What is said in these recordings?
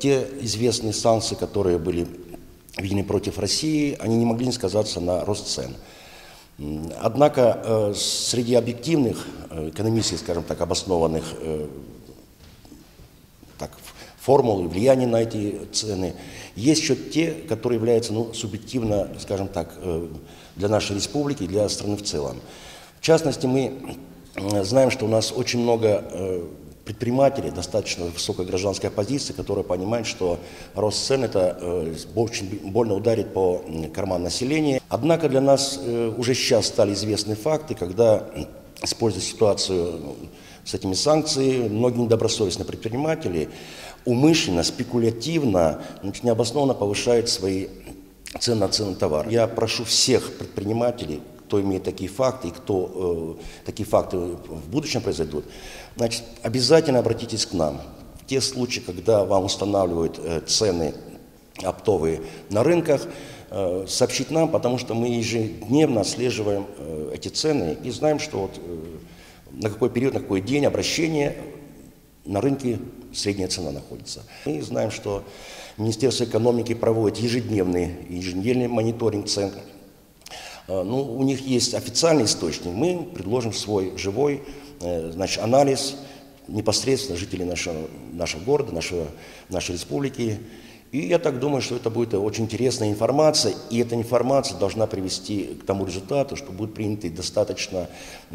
те известные санкции, которые были введены против России, они не могли не сказаться на рост цен. Однако среди объективных, экономически, скажем так, обоснованных формул и влияния на эти цены, есть еще те, которые являются субъективно, скажем так, для нашей республики, для страны в целом. В частности, мы знаем, что у нас очень много предпринимателей, достаточно высокая гражданская позиция, которая понимает, что рост цен это очень больно ударит по карману населения. Однако для нас уже сейчас стали известны факты, когда, используя ситуацию с этими санкциями, многие недобросовестные предприниматели умышленно, спекулятивно, необоснованно повышают свои цены на товар. Я прошу всех предпринимателей, кто имеет такие факты и кто такие факты в будущем произойдут, значит, обязательно обратитесь к нам. В те случаи, когда вам устанавливают цены оптовые на рынках, сообщить нам, потому что мы ежедневно отслеживаем эти цены и знаем, что на какой период, на какой день обращения на рынке средняя цена находится. Мы знаем, что Министерство экономики проводит ежедневный мониторинг цен. У них есть официальный источник, мы предложим свой живой анализ непосредственно жителей нашего города, нашей республики. И я так думаю, что это будет очень интересная информация, и эта информация должна привести к тому результату, что будут приняты достаточно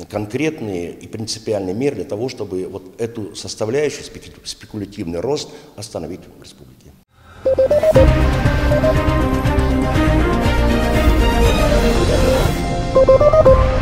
конкретные и принципиальные меры для того, чтобы вот эту составляющую, спекулятивный рост, остановить в республике. Thank you.